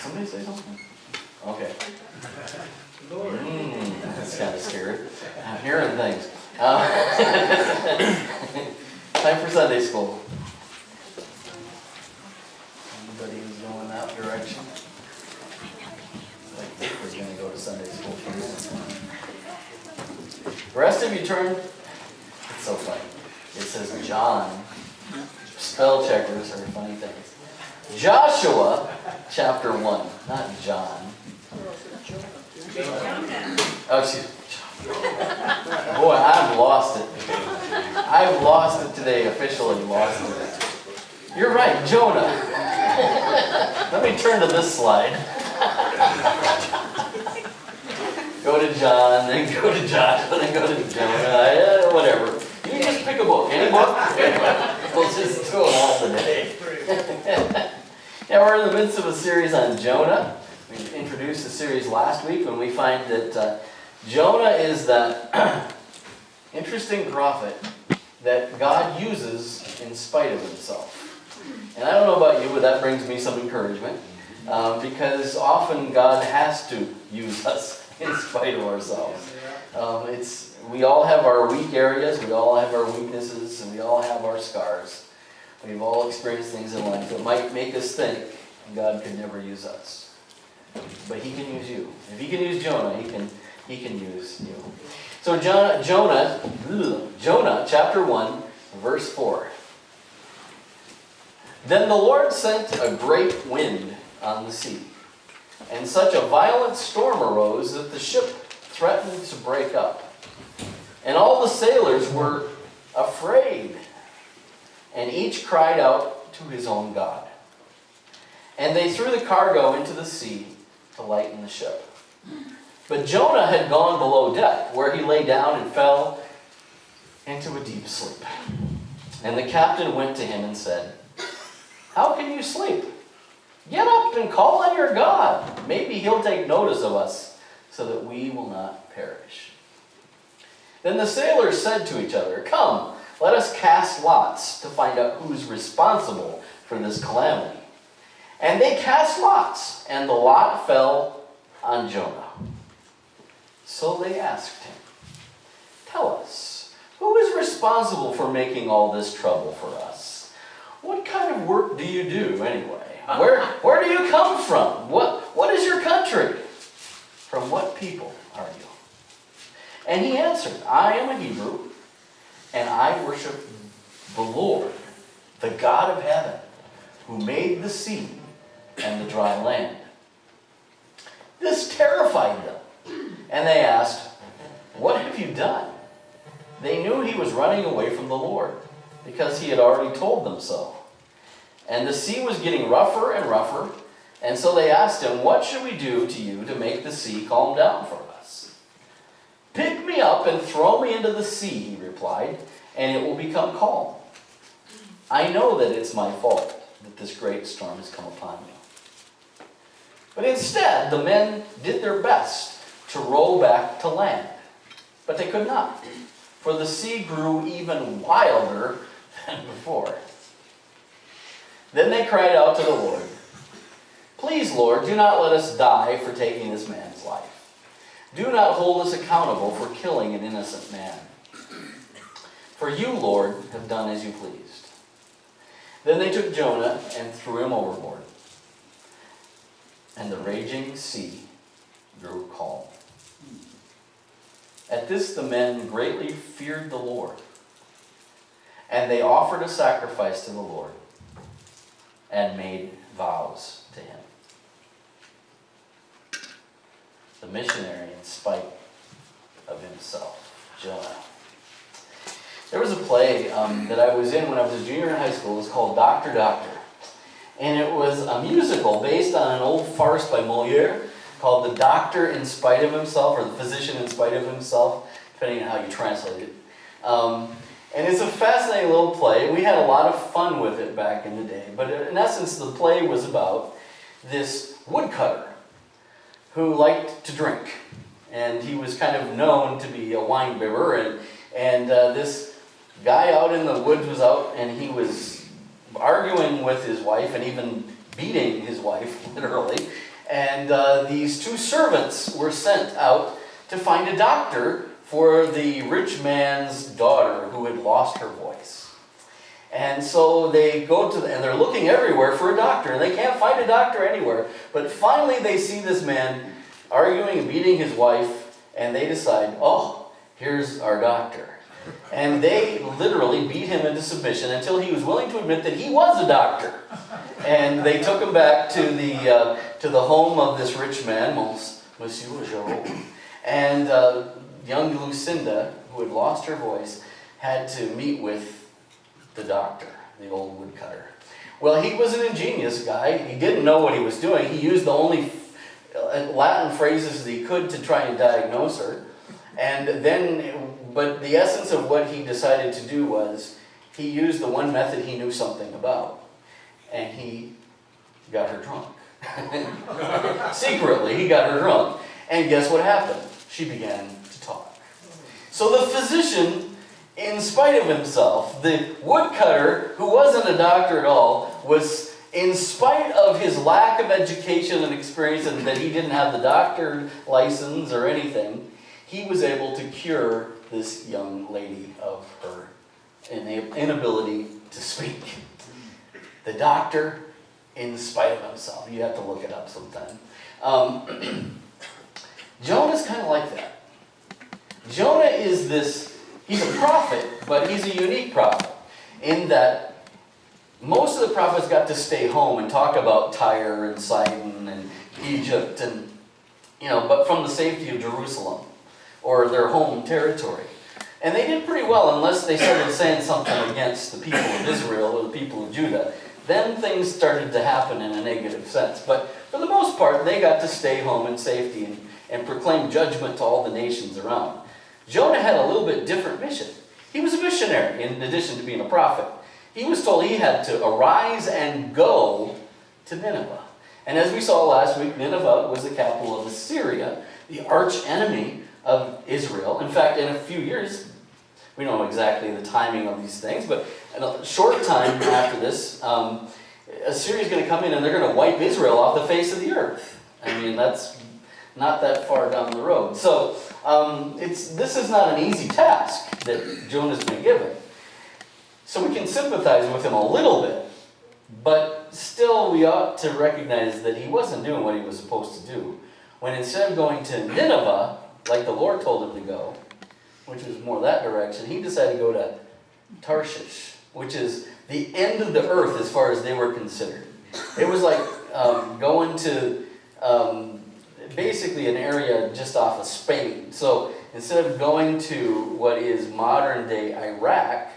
somebody say something? Okay. That's kind of scary. I'm hearing things. Time for Sunday school. Anybody who's going that direction? I think we're going to go to Sunday school for a minute. The rest of you turn. It's so funny. It says John. Spell checkers are funny things. Joshua chapter 1, not John. Oh, excuse me. Boy, I've lost it. I've lost it today, officially lost it. You're right, Jonah. Let me turn to this slide. Go to John, then go to Joshua, then go to Jonah, whatever. You just pick a book, any book. We'll just throw it all today. Yeah, we're in the midst of a series on Jonah. We introduced the series last week when we find that Jonah is that interesting prophet that God uses in spite of himself. And I don't know about you, but that brings me some encouragement because often God has to use us in spite of ourselves. We all have our weak areas, we all have our weaknesses, and we all have our scars. We've all experienced things in life that might make us think God could never use us. But he can use you. If he can use Jonah, he can use you. So Jonah chapter 1, verse 4. Then the Lord sent a great wind on the sea, and such a violent storm arose that the ship threatened to break up. And all the sailors were afraid, and each cried out to his own God. And they threw the cargo into the sea to lighten the ship. But Jonah had gone below deck, where he lay down and fell into a deep sleep. And the captain went to him and said, "How can you sleep? Get up and call on your God. Maybe he'll take notice of us so that we will not perish." Then the sailors said to each other, "Come, let us cast lots to find out who's responsible for this calamity." And they cast lots, and the lot fell on Jonah. So they asked him, "Tell us, who is responsible for making all this trouble for us? What kind of work do you do anyway? Where do you come from? What is your country? From what people are you?" And he answered, "I am a Hebrew, and I worship the Lord, the God of heaven, who made the sea and the dry land." This terrified them, and they asked, "What have you done?" They knew he was running away from the Lord, because he had already told them so. And the sea was getting rougher and rougher, and so they asked him, "What should we do to you to make the sea calm down for us?" "Pick me up and throw me into the sea," he replied, "and it will become calm. I know that it's my fault that this great storm has come upon you." But instead, the men did their best to row back to land. But they could not, for the sea grew even wilder than before. Then they cried out to the Lord, "Please, Lord, do not let us die for taking this man's life. Do not hold us accountable for killing an innocent man. For you, Lord, have done as you pleased." Then they took Jonah and threw him overboard. And the raging sea grew calm. At this the men greatly feared the Lord, and they offered a sacrifice to the Lord and made vows to him. The missionary in spite of himself, Jonah. There was a play that I was in when I was a junior in high school. It was called Dr. Doctor. And it was a musical based on an old farce by Molière called The Doctor in Spite of Himself, or The Physician in Spite of Himself, depending on how you translate it. And it's a fascinating little play. We had a lot of fun with it back in the day. But in essence, the play was about this woodcutter who liked to drink. And he was kind of known to be a wine bibber. And this guy out in the woods was out, and he was arguing with his wife and even beating his wife, literally. And these two servants were sent out to find a doctor for the rich man's daughter who had lost her voice. And so they go to, and they're looking everywhere for a doctor, and they can't find a doctor anywhere. But finally they see this man arguing and beating his wife, and they decide, oh, here's our doctor. And they literally beat him into submission until he was willing to admit that he was a doctor. And they took him back to the home of this rich man, Monsieur Giraud. And young Lucinda, who had lost her voice, had to meet with the doctor, the old woodcutter. Well, he was an ingenious guy. He didn't know what he was doing. He used the only Latin phrases that he could to try and diagnose her. But the essence of what he decided to do was he used the one method he knew something about. And he got her drunk. Secretly, he got her drunk. And guess what happened? She began to talk. So the physician, in spite of himself, the woodcutter, who wasn't a doctor at all, was, in spite of his lack of education and experience and that he didn't have the doctor license or anything, he was able to cure this young lady of her inability to speak. The doctor, in spite of himself. You have to look it up sometime. Jonah's kind of like that. Jonah is he's a prophet, but he's a unique prophet in that most of the prophets got to stay home and talk about Tyre and Sidon and Egypt and, but from the safety of Jerusalem or their home territory. And they did pretty well unless they started saying something against the people of Israel or the people of Judah. Then things started to happen in a negative sense. But for the most part, they got to stay home in safety and proclaim judgment to all the nations around. Jonah had a little bit different mission. He was a missionary in addition to being a prophet. He was told he had to arise and go to Nineveh. And as we saw last week, Nineveh was the capital of Assyria, the arch enemy of Israel. In fact, in a few years, we don't know exactly the timing of these things, but in a short time after this, Assyria is going to come in and they're going to wipe Israel off the face of the earth. I mean, that's not that far down the road. So this is not an easy task that Jonah's been given. So we can sympathize with him a little bit, but still we ought to recognize that he wasn't doing what he was supposed to do. When instead of going to Nineveh, like the Lord told him to go, which was more that direction, he decided to go to Tarshish, which is the end of the earth as far as they were considered. It was like going to basically an area just off of Spain. So instead of going to what is modern day Iraq,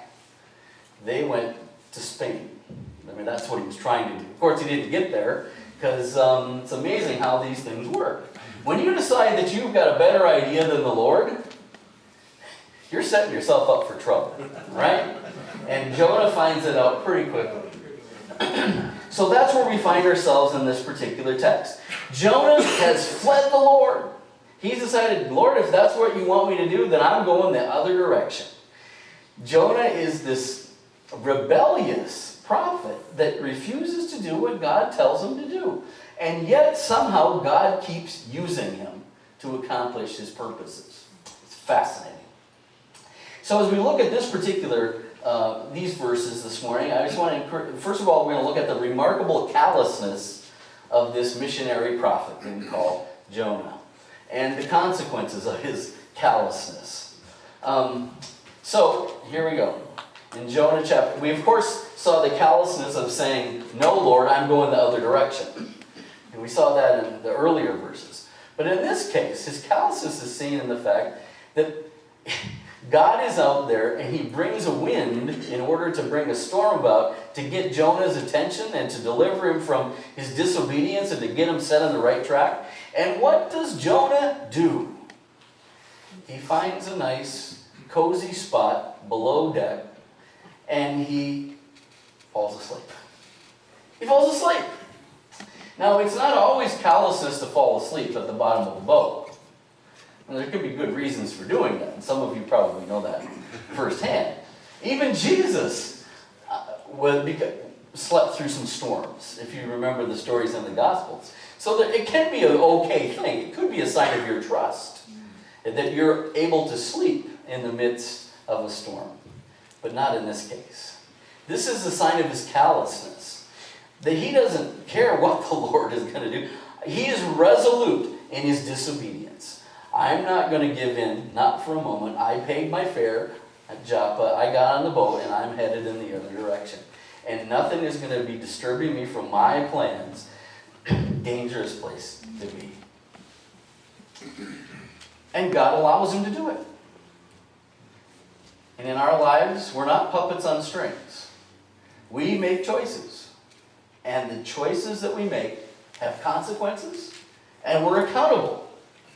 they went to Spain. I mean, that's what he was trying to do. Of course, he didn't get there because it's amazing how these things work. When you decide that you've got a better idea than the Lord, you're setting yourself up for trouble, right? And Jonah finds it out pretty quickly. So that's where we find ourselves in this particular text. Jonah has fled the Lord. He's decided, Lord, if that's what you want me to do, then I'm going the other direction. Jonah is this rebellious prophet that refuses to do what God tells him to do. And yet somehow God keeps using him to accomplish his purposes. It's fascinating. So as we look at this particular, these verses this morning, I just want to encourage, first of all, we're going to look at the remarkable callousness of this missionary prophet that we call Jonah, and the consequences of his callousness. So here we go. In Jonah chapter, we of course saw the callousness of saying, no Lord, I'm going the other direction. And we saw that in the earlier verses. But in this case, his callousness is seen in the fact that God is out there and he brings a wind in order to bring a storm about to get Jonah's attention and to deliver him from his disobedience and to get him set on the right track. And what does Jonah do? He finds a nice, cozy spot below deck and he falls asleep. He falls asleep. Now, it's not always callousness to fall asleep at the bottom of a boat. And there could be good reasons for doing that. And some of you probably know that firsthand. Even Jesus, slept through some storms, if you remember the stories in the Gospels. So that it can be an okay thing. It could be a sign of your trust, that you're able to sleep in the midst of a storm. But not in this case. This is a sign of his callousness, that he doesn't care what the Lord is going to do. He is resolute in his disobedience. I'm not going to give in, not for a moment. I paid my fare at Joppa. I got on the boat, and I'm headed in the other direction. And nothing is going to be disturbing me from my plans. Dangerous place to be. And God allows him to do it. And in our lives, we're not puppets on strings. We make choices. And the choices that we make have consequences. And we're accountable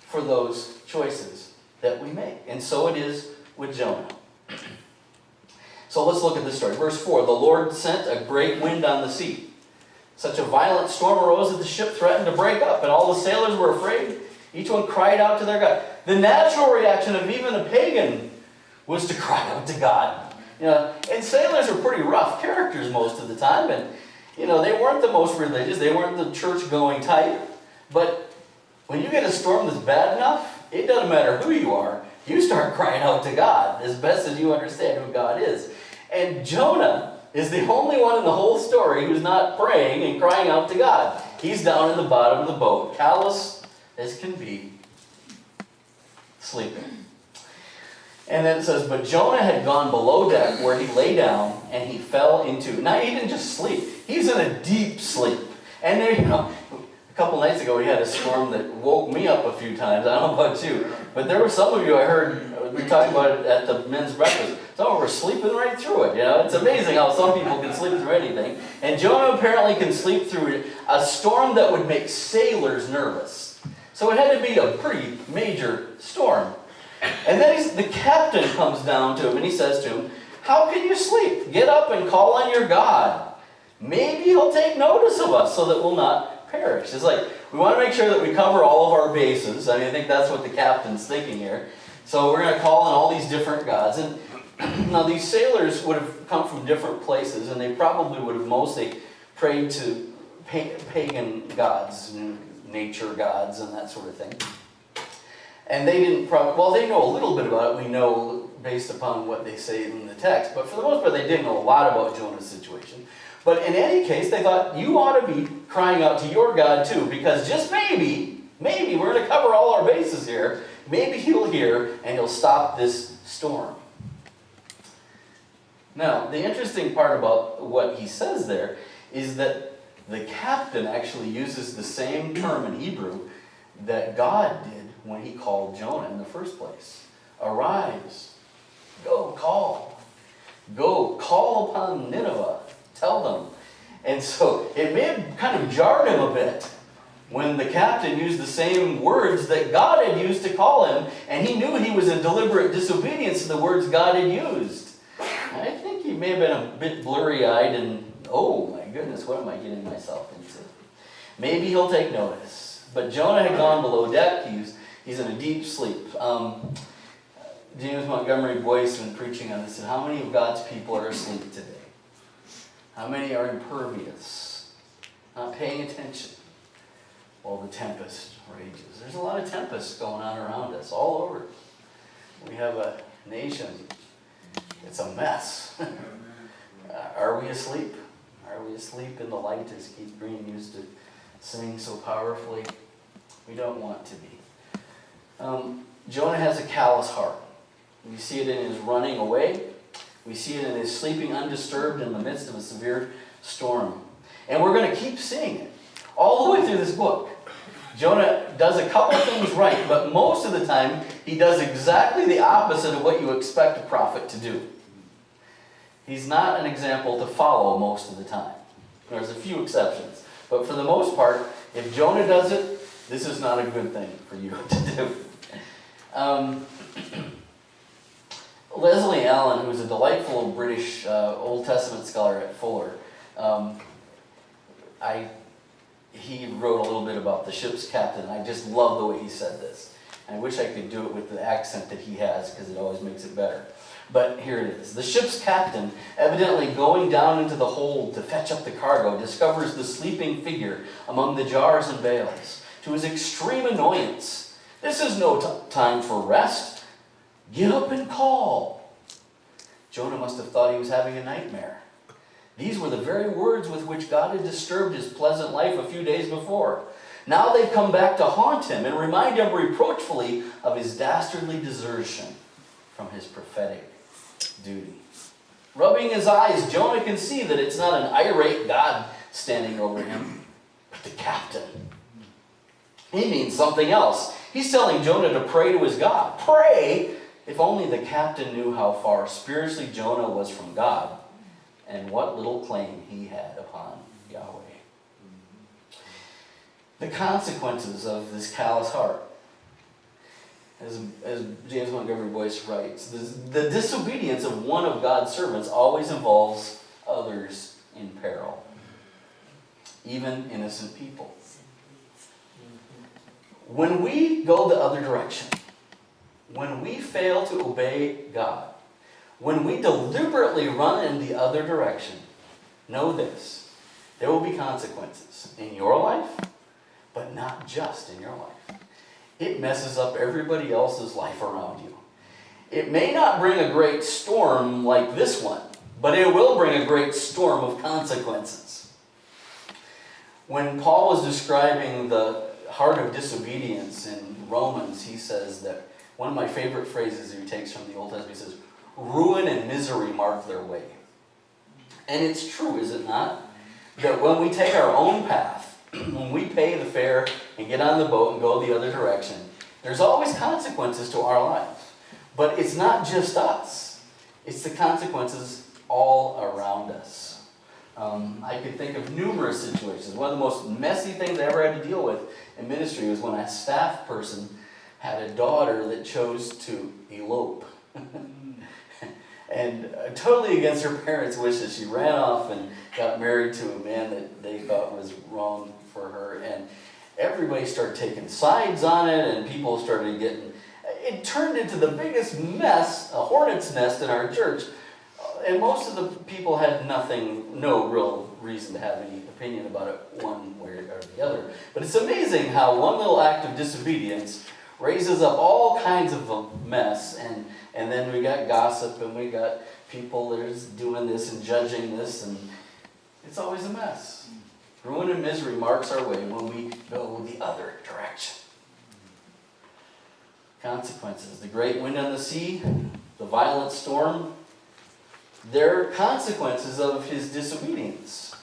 for those choices that we make. And so it is with Jonah. So let's look at this story. Verse 4, the Lord sent a great wind on the sea. Such a violent storm arose that the ship threatened to break up, and all the sailors were afraid. Each one cried out to their God. The natural reaction of even a pagan was to cry out to God. And sailors are pretty rough characters most of the time, and they weren't the most religious, they weren't the church-going type. But when you get a storm that's bad enough, it doesn't matter who you are, you start crying out to God as best as you understand who God is. And Jonah is the only one in the whole story who's not praying and crying out to God. He's down in the bottom of the boat, callous as can be, sleeping. And then it says, but Jonah had gone below deck where he lay down, and he fell into... Now, he didn't just sleep. He's in a deep sleep. And there, a couple nights ago, we had a storm that woke me up a few times. I don't know about you. But there were some of you, I heard, we were talking about it at the men's breakfast. Some of them were sleeping right through it. It's amazing how some people can sleep through anything. And Jonah apparently can sleep through a storm that would make sailors nervous. So it had to be a pretty major storm. And then the captain comes down to him and he says to him, how can you sleep? Get up and call on your God. Maybe he'll take notice of us so that we'll not perish. It's like, we want to make sure that we cover all of our bases. I think that's what the captain's thinking here. So we're going to call on all these different gods. And now these sailors would have come from different places, and they probably would have mostly prayed to pagan gods, nature gods, and that sort of thing. And they didn't they know a little bit about it, we know, based upon what they say in the text. But for the most part, they didn't know a lot about Jonah's situation. But in any case, they thought, you ought to be crying out to your God too, because just maybe, we're going to cover all our bases here. Maybe he'll hear, and he'll stop this storm. Now, the interesting part about what he says there is that the captain actually uses the same term in Hebrew that God did when he called Jonah in the first place. Arise, go call. Go call upon Nineveh. Tell them. And so it may have kind of jarred him a bit when the captain used the same words that God had used to call him, and he knew he was in deliberate disobedience to the words God had used. I think he may have been a bit blurry-eyed and, oh my goodness, what am I getting myself into? Maybe he'll take notice. But Jonah had gone below deck. He's in a deep sleep. James Montgomery Boyce, when preaching on this, said, how many of God's people are asleep today? How many are impervious, not paying attention while the tempest rages? There's a lot of tempests going on around us, all over. We have a nation. It's a mess. Are we asleep? Are we asleep in the light, as Keith Green used to sing so powerfully? We don't want to be. Jonah has a callous heart. We see it in his running away. We see it in his sleeping undisturbed in the midst of a severe storm. And we're going to keep seeing it all the way through this book. Jonah does a couple things right, but most of the time he does exactly the opposite of what you expect a prophet to do. He's not an example to follow most of the time. There's a few exceptions. But for the most part, if Jonah does it, this is not a good thing for you to do. Leslie Allen, who's a delightful British Old Testament scholar at Fuller, he wrote a little bit about the ship's captain. I just love the way he said this. I wish I could do it with the accent that he has, because it always makes it better. But here it is. The ship's captain, evidently going down into the hold to fetch up the cargo, discovers the sleeping figure among the jars and bales. To his extreme annoyance, this is no time for rest. Get up and call. Jonah must have thought he was having a nightmare. These were the very words with which God had disturbed his pleasant life a few days before. Now they've come back to haunt him and remind him reproachfully of his dastardly desertion from his prophetic duty. Rubbing his eyes, Jonah can see that it's not an irate God standing over him, but the captain. He means something else. He's telling Jonah to pray to his God. Pray! If only the captain knew how far spiritually Jonah was from God and what little claim he had upon Yahweh. The consequences of this callous heart. As James Montgomery Boyce writes, the disobedience of one of God's servants always involves others in peril, even innocent people. When we go the other direction, when we fail to obey God, when we deliberately run in the other direction, know this: there will be consequences in your life, but not just in your life. It messes up everybody else's life around you. It may not bring a great storm like this one, but it will bring a great storm of consequences. When Paul was describing the heart of disobedience in Romans, he says that one of my favorite phrases he takes from the Old Testament, he says, ruin and misery mark their way. And it's true, is it not? That when we take our own path, when we pay the fare and get on the boat and go the other direction, there's always consequences to our life. But it's not just us. It's the consequences all around us. I could think of numerous situations. One of the most messy things I ever had to deal with in ministry was when a staff person had a daughter that chose to elope. And totally against her parents' wishes, she ran off and got married to a man that they thought was wrong for her. And everybody started taking sides on it, and people started getting... It turned into the biggest mess, a hornet's nest in our church. And most of the people had no real reason to have any opinion about it one way or the other. But it's amazing how one little act of disobedience raises up all kinds of a mess, and then we got gossip, and we got people that are doing this and judging this, and it's always a mess. Ruin and misery marks our way when we go the other direction. Consequences. The great wind on the sea, the violent storm, they're consequences of his disobedience.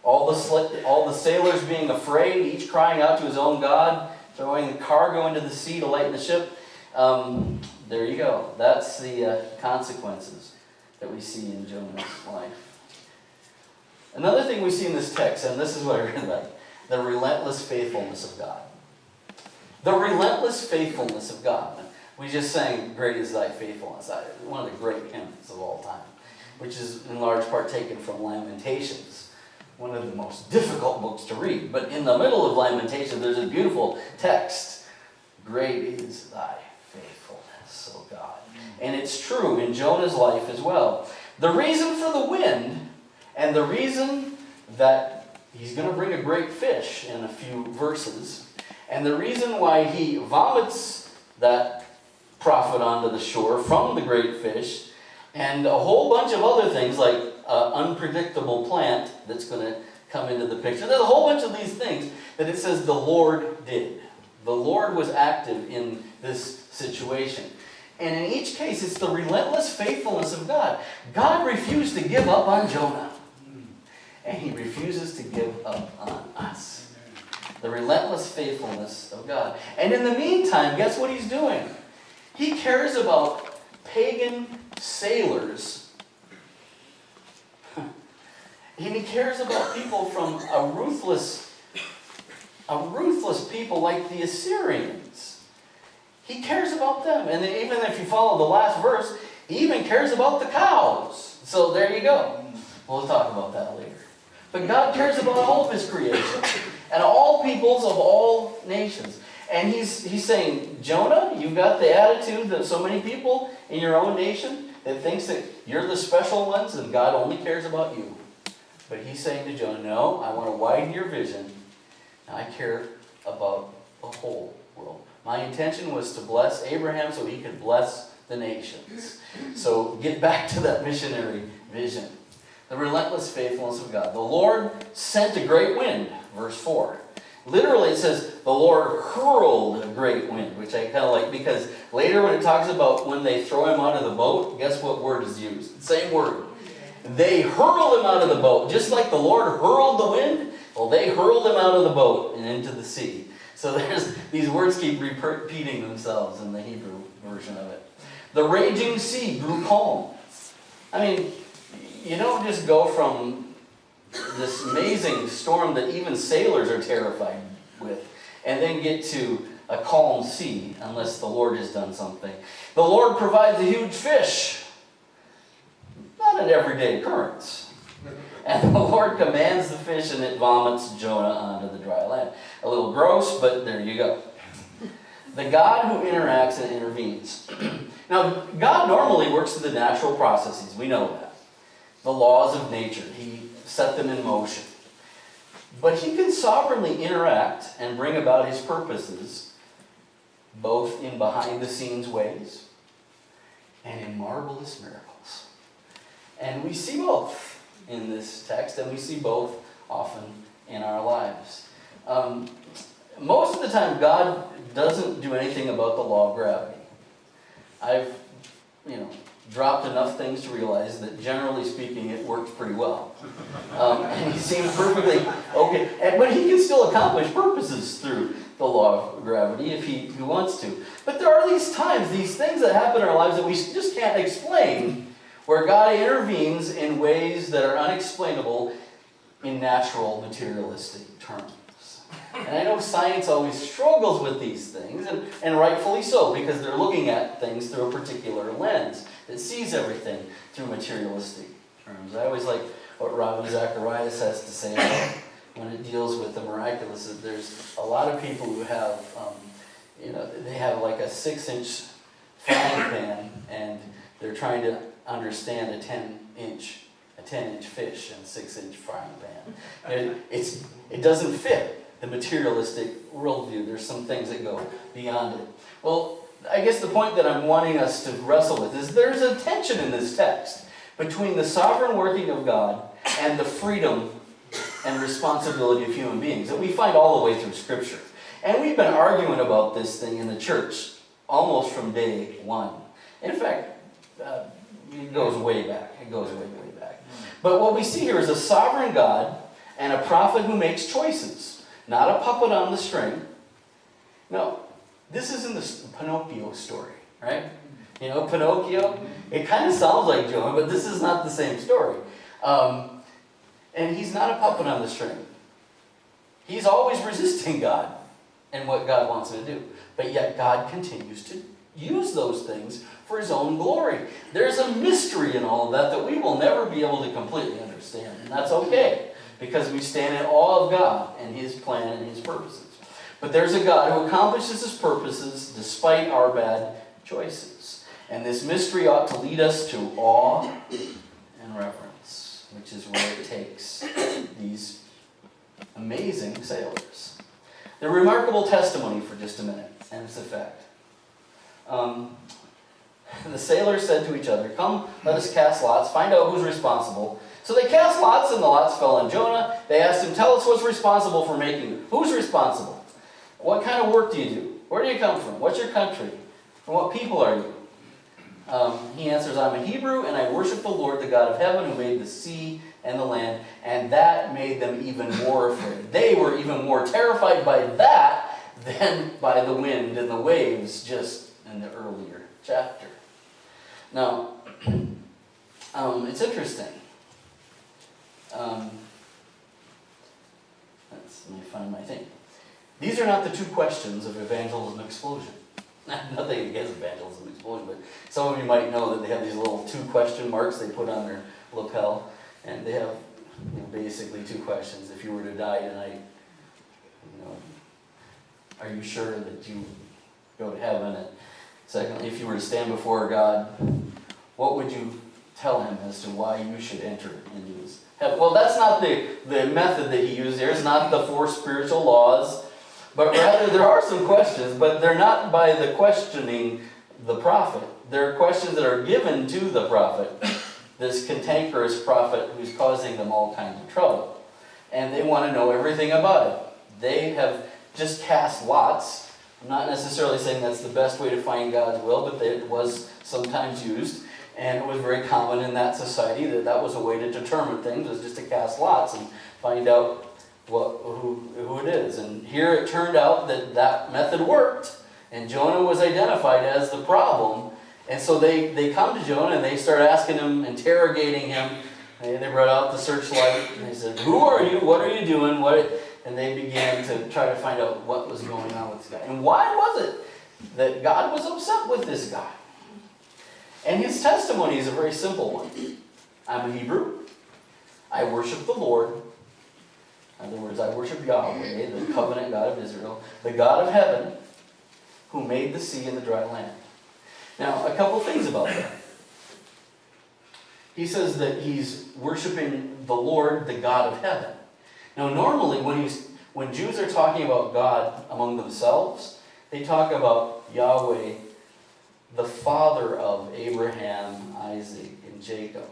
All the sailors being afraid, each crying out to his own God, throwing the cargo into the sea to lighten the ship. There you go. That's the consequences that we see in Jonah's life. Another thing we see in this text, and this is what I really like, the relentless faithfulness of God. The relentless faithfulness of God. We just sang, "Great is thy faithfulness," one of the great hymns of all time, which is in large part taken from Lamentations, one of the most difficult books to read. But in the middle of Lamentations, there's a beautiful text. Great is thy faithfulness, O God. And it's true in Jonah's life as well. The reason for the wind, and the reason that he's going to bring a great fish in a few verses, and the reason why he vomits that prophet onto the shore from the great fish, and a whole bunch of other things like an unpredictable plant that's going to come into the picture. There's a whole bunch of these things that it says the Lord did. The Lord was active in this situation. And in each case, it's the relentless faithfulness of God. God refused to give up on Jonah. And he refuses to give up on us. The relentless faithfulness of God. And in the meantime, guess what he's doing? He cares about pagan sailors. And he cares about people from a ruthless people like the Assyrians. He cares about them. And even if you follow the last verse, he even cares about the cows. So there you go. We'll talk about that later. But God cares about all of his creation. And all peoples of all nations. And he's saying, Jonah, you've got the attitude that so many people in your own nation, that thinks that you're the special ones and God only cares about you. But he's saying to Jonah, no, I want to widen your vision. And I care about the whole world. My intention was to bless Abraham so he could bless the nations. So get back to that missionary vision. The relentless faithfulness of God. The Lord sent a great wind, verse 4. Literally it says, the Lord hurled a great wind, which I kind of like, because later when it talks about when they throw him out of the boat, guess what word is used? Same word. They hurled him out of the boat. Just like the Lord hurled the wind, well, they hurled him out of the boat and into the sea. So these words keep repeating themselves in the Hebrew version of it. The raging sea grew calm. I mean, you don't just go from this amazing storm that even sailors are terrified with, and then get to a calm sea unless the Lord has done something. The Lord provides a huge fish. Not an everyday occurrence. And the Lord commands the fish and it vomits Jonah onto the dry land. A little gross, but there you go. The God who interacts and intervenes. Now, God normally works through the natural processes. We know that. The laws of nature. He set them in motion. But he can sovereignly interact and bring about his purposes, both in behind-the-scenes ways and in marvelous miracles. And we see both in this text, and we see both often in our lives. Most of the time, God doesn't do anything about the law of gravity. I've, dropped enough things to realize that generally speaking, it works pretty well. And he seems perfectly okay. But he can still accomplish purposes through the law of gravity if he wants to. But there are these times, these things that happen in our lives that we just can't explain, where God intervenes in ways that are unexplainable in natural, materialistic terms. And I know science always struggles with these things, and rightfully so, because they're looking at things through a particular lens that sees everything through materialistic terms. I always like what Robin Zacharias has to say about when it deals with the miraculous, that there's a lot of people who have, they have like a 6-inch frying pan, and they're trying to understand a 10-inch fish in a 6-inch frying pan. It doesn't fit the materialistic worldview. There's some things that go beyond it. Well, I guess the point that I'm wanting us to wrestle with is there's a tension in this text between the sovereign working of God and the freedom and responsibility of human beings that we find all the way through Scripture. And we've been arguing about this thing in the church almost from day one. In fact, it goes way back. It goes way, way back. But what we see here is a sovereign God and a prophet who makes choices, not a puppet on the string. No, this isn't the Pinocchio story, right? Pinocchio, it kind of sounds like Jonah, but this is not the same story. And he's not a puppet on the string. He's always resisting God and what God wants him to do. But yet God continues to use those things for his own glory. There's a mystery in all of that we will never be able to completely understand. And that's okay, because we stand in awe of God and his plan and his purposes. But there's a God who accomplishes his purposes despite our bad choices. And this mystery ought to lead us to awe and reverence, which is where it takes these amazing sailors. The remarkable testimony for just a minute, and its effect. The sailors said to each other, "Come, let us cast lots, find out who's responsible." So they cast lots, and the lots fell on Jonah. They asked him, "Tell us what's responsible for making it. Who's responsible? What kind of work do you do? Where do you come from? What's your country? And what people are you?" He answers, "I'm a Hebrew, and I worship the Lord, the God of heaven, who made the sea and the land." And that made them even more afraid. They were even more terrified by that than by the wind and the waves just in the earlier chapter. Now, it's interesting. Let me find my thing. These are not the two questions of evangelism explosion. Nothing against evangelism explosion, but some of you might know that they have these little 2 question marks they put on their lapel, and they have basically 2 questions. If you were to die tonight, are you sure that you go to heaven? And secondly, if you were to stand before God, what would you tell him as to why you should enter into his heaven? Well, that's not the method that he used there. It's not the 4 spiritual laws. But rather, there are some questions, but they're not by the questioning the prophet. They're questions that are given to the prophet, this cantankerous prophet who's causing them all kinds of trouble. And they want to know everything about it. They have just cast lots. I'm not necessarily saying that's the best way to find God's will, but it was sometimes used. And it was very common in that society that was a way to determine things, was just to cast lots and find out who it is. And here it turned out that method worked. And Jonah was identified as the problem. And so they come to Jonah and they start asking him, interrogating him. And they brought out the searchlight and they said, "Who are you? What are you doing?" And they began to try to find out what was going on with this guy. And why was it that God was upset with this guy? And his testimony is a very simple one. I'm a Hebrew. I worship the Lord. In other words, I worship Yahweh, the covenant God of Israel, the God of heaven, who made the sea and the dry land. Now, a couple things about that. He says that he's worshiping the Lord, the God of heaven. Now, normally, when Jews are talking about God among themselves, they talk about Yahweh, the father of Abraham, Isaac, and Jacob.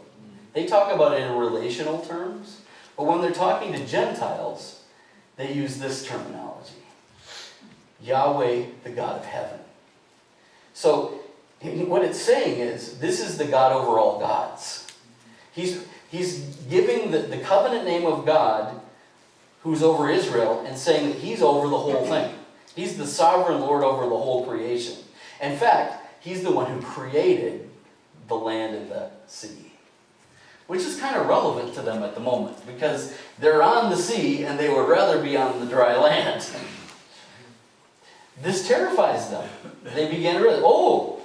They talk about it in relational terms, but when they're talking to Gentiles, they use this terminology. Yahweh, the God of heaven. So, what it's saying is, this is the God over all gods. He's giving the covenant name of God, who's over Israel, and saying that he's over the whole thing. He's the sovereign Lord over the whole creation. In fact, he's the one who created the land and the sea. Which is kind of relevant to them at the moment, because they're on the sea and they would rather be on the dry land. This terrifies them. They begin to realize,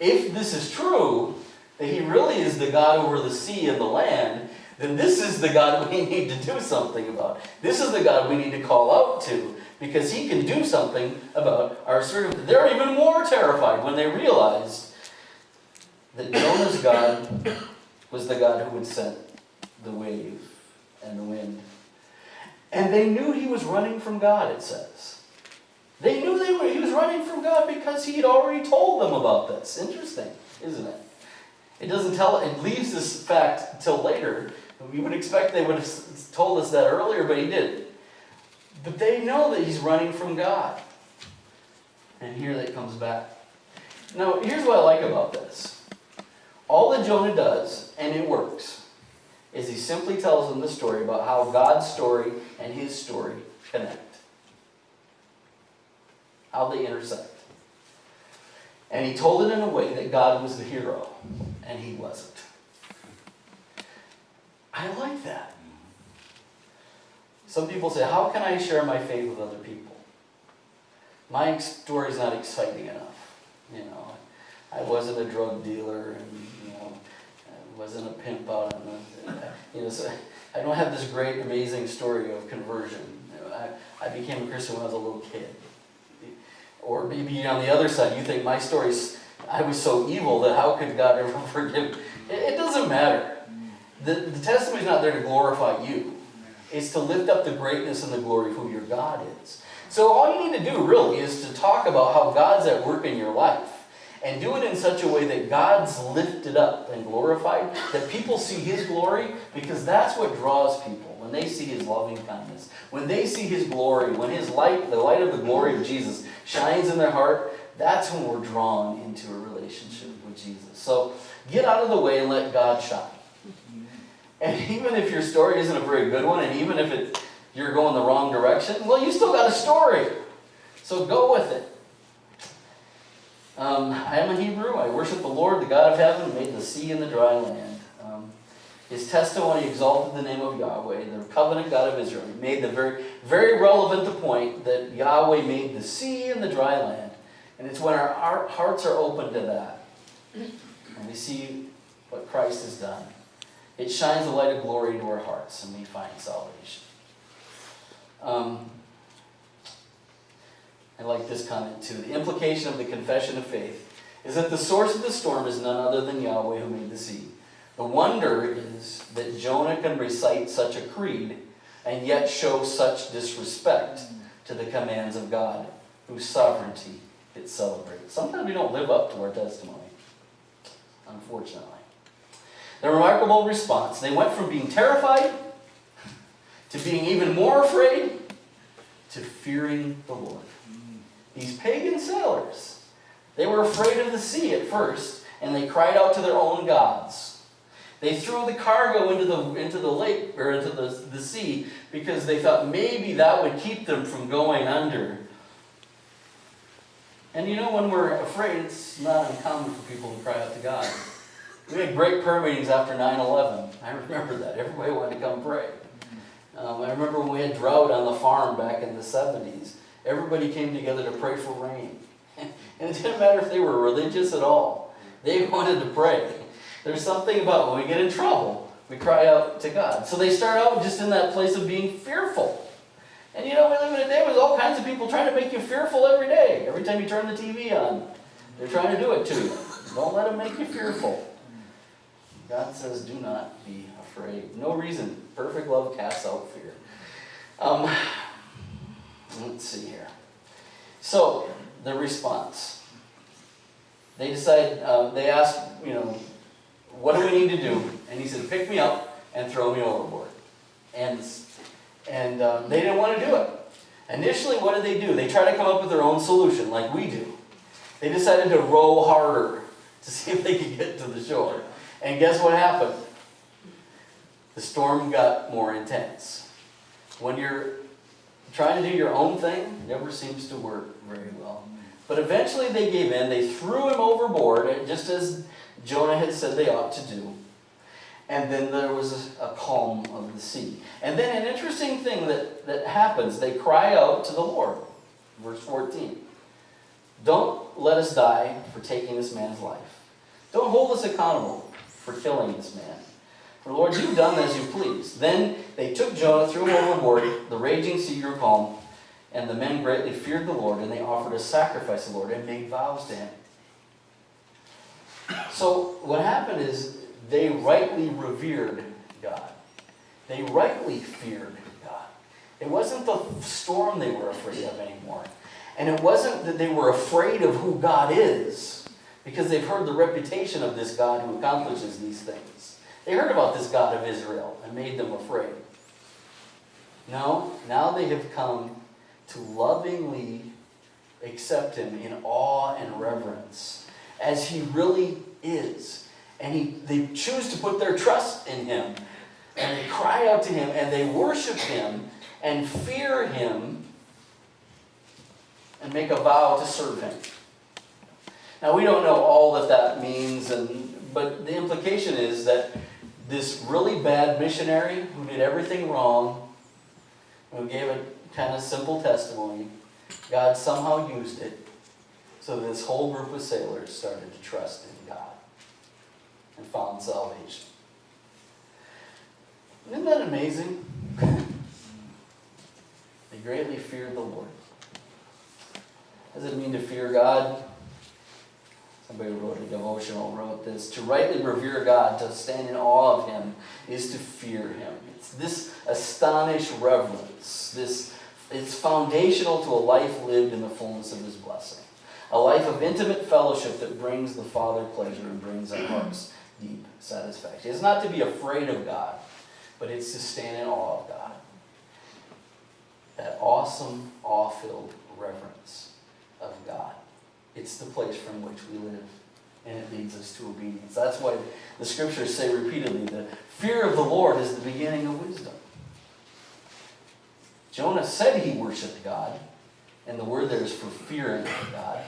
if this is true, that he really is the God over the sea and the land, then this is the God we need to do something about. This is the God we need to call out to, because he can do something about our circumstances. They're even more terrified when they realized that Jonah's God was the God who had sent the wave and the wind. And they knew he was running from God, it says. They knew he was running from God because he had already told them about this. Interesting, isn't it? It leaves this fact till later. We would expect they would have told us that earlier, but he didn't. But they know that he's running from God. And here that comes back. Now, here's what I like about this. All that Jonah does, and it works, is he simply tells them the story about how God's story and his story connect. How they intersect. And he told it in a way that God was the hero, and he wasn't. I like that. Some people say, how can I share my faith with other people? My story's not exciting enough. I wasn't a drug dealer, and I wasn't a pimp out on the, so I don't have this great, amazing story of conversion. I became a Christian when I was a little kid. Or maybe on the other side, you think my story's, I was so evil that how could God ever forgive me? It doesn't matter. The testimony's not there to glorify you. It's to lift up the greatness and the glory of who your God is. So all you need to do really is to talk about how God's at work in your life. And do it in such a way that God's lifted up and glorified, that people see his glory, because that's what draws people. When they see his loving kindness, when they see his glory, when his light, the light of the glory of Jesus, shines in their heart, that's when we're drawn into a relationship with Jesus. So get out of the way and let God shine. And even if your story isn't a very good one, and even if you're going the wrong direction, well, you still got a story. So go with it. I am a Hebrew. I worship the Lord, the God of heaven, who made the sea and the dry land. His testimony exalted the name of Yahweh, the covenant God of Israel. He made the very, very relevant point that Yahweh made the sea and the dry land. And it's when our hearts are open to that, and we see what Christ has done, it shines the light of glory into our hearts, and we find salvation. I like this comment too. The implication of the confession of faith is that the source of the storm is none other than Yahweh who made the sea. The wonder is that Jonah can recite such a creed and yet show such disrespect to the commands of God, whose sovereignty it celebrates. Sometimes we don't live up to our testimony, unfortunately. The remarkable response, they went from being terrified to being even more afraid to fearing the Lord. These pagan sailors, they were afraid of the sea at first, and they cried out to their own gods. They threw the cargo into the lake, or into the sea, because they thought maybe that would keep them from going under. And you know, when we're afraid, it's not uncommon for people to cry out to God. We had great prayer meetings after 9/11. I remember that. Everybody wanted to come pray. I remember when we had drought on the farm back in the 70s. Everybody came together to pray for rain. And it didn't matter if they were religious at all. They wanted to pray. There's something about when we get in trouble, we cry out to God. So they start out just in that place of being fearful. And you know, we live in a day with all kinds of people trying to make you fearful every day. Every time you turn the TV on, they're trying to do it to you. Don't let them make you fearful. God says, do not be afraid. No reason. Perfect love casts out fear. Let's see here. So, the response. They decide, they ask, you know, what do we need to do? And he said, pick me up and throw me overboard. And they didn't want to do it. Initially, what did they do? They tried to come up with their own solution, like we do. They decided to row harder to see if they could get to the shore. And guess what happened? The storm got more intense. When you're trying to do your own thing, it never seems to work very well. But eventually they gave in. They threw him overboard, just as Jonah had said they ought to do. And then there was a calm of the sea. And then an interesting thing that happens. They cry out to the Lord. Verse 14. Don't let us die for taking this man's life. Don't hold us accountable for killing this man. For Lord, you've done as you please. Then they took Jonah, threw him overboard. The raging sea grew calm. And the men greatly feared the Lord. And they offered a sacrifice to the Lord and made vows to him. So what happened is they rightly revered God. They rightly feared God. It wasn't the storm they were afraid of anymore. And it wasn't that they were afraid of who God is, because they've heard the reputation of this God who accomplishes these things. They heard about this God of Israel and made them afraid. No, now they have come to lovingly accept him in awe and reverence as he really is. And they choose to put their trust in him. And they cry out to him and they worship him and fear him and make a vow to serve him. Now we don't know all that means, but the implication is that this really bad missionary who did everything wrong, who gave a kind of simple testimony, God somehow used it so that this whole group of sailors started to trust in God and found salvation. Isn't that amazing? They greatly feared the Lord. What does it mean to fear God? Somebody wrote a devotional, wrote this. To rightly revere God, to stand in awe of him, is to fear him. It's this astonished reverence. It's foundational to a life lived in the fullness of his blessing. A life of intimate fellowship that brings the Father pleasure and brings our hearts deep satisfaction. It's not to be afraid of God, but it's to stand in awe of God. That awesome, awe-filled reverence of God. It's the place from which we live, and it leads us to obedience. That's why the scriptures say repeatedly, the fear of the Lord is the beginning of wisdom. Jonah said he worshiped God, and the word there is for fearing God.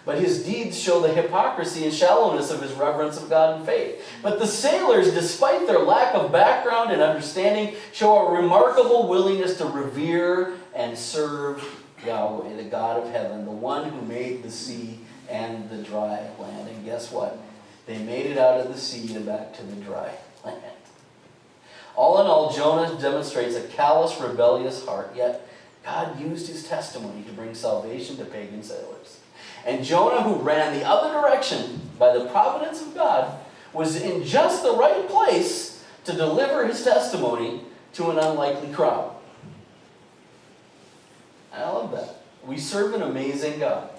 But his deeds show the hypocrisy and shallowness of his reverence of God and faith. But the sailors, despite their lack of background and understanding, show a remarkable willingness to revere and serve Yahweh, the God of heaven, the one who made the sea and the dry land. And guess what? They made it out of the sea and back to the dry land. All in all, Jonah demonstrates a callous, rebellious heart, yet God used his testimony to bring salvation to pagan sailors. And Jonah, who ran the other direction by the providence of God, was in just the right place to deliver his testimony to an unlikely crowd. I love that. We serve an amazing God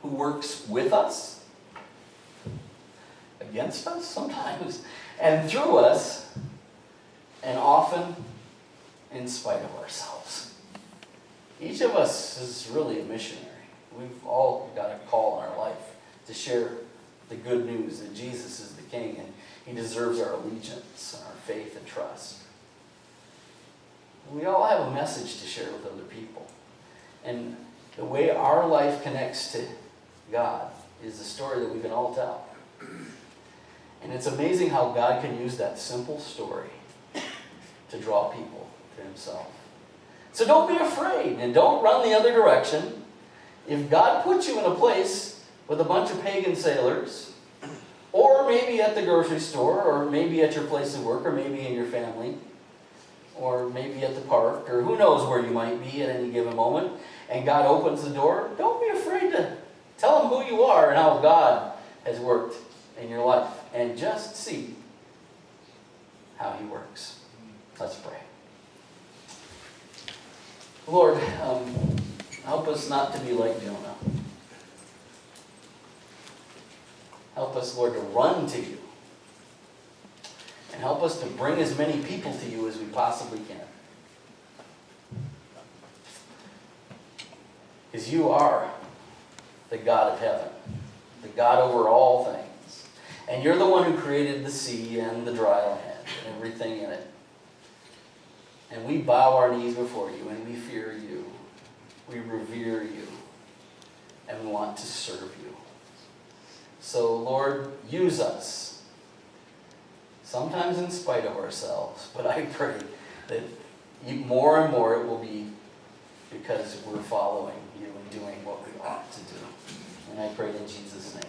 who works with us, against us sometimes, and through us, and often in spite of ourselves. Each of us is really a missionary. We've all got a call in our life to share the good news that Jesus is the King and he deserves our allegiance and our faith and trust. We all have a message to share with other people. And the way our life connects to God is the story that we can all tell. And it's amazing how God can use that simple story to draw people to himself. So don't be afraid and don't run the other direction. If God puts you in a place with a bunch of pagan sailors, or maybe at the grocery store, or maybe at your place of work, or maybe in your family, or maybe at the park, or who knows where you might be at any given moment, and God opens the door, don't be afraid to tell him who you are and how God has worked in your life. And just see how he works. Let's pray. Lord, help us not to be like Jonah. Help us, Lord, to run to you. And help us to bring as many people to you as we possibly can. Because you are the God of heaven, the God over all things. And you're the one who created the sea and the dry land and everything in it. And we bow our knees before you and we fear you. We revere you. And we want to serve you. So, Lord, use us. Sometimes in spite of ourselves. But I pray that more and more it will be because we're following you and doing what we ought to do. And I pray in Jesus' name.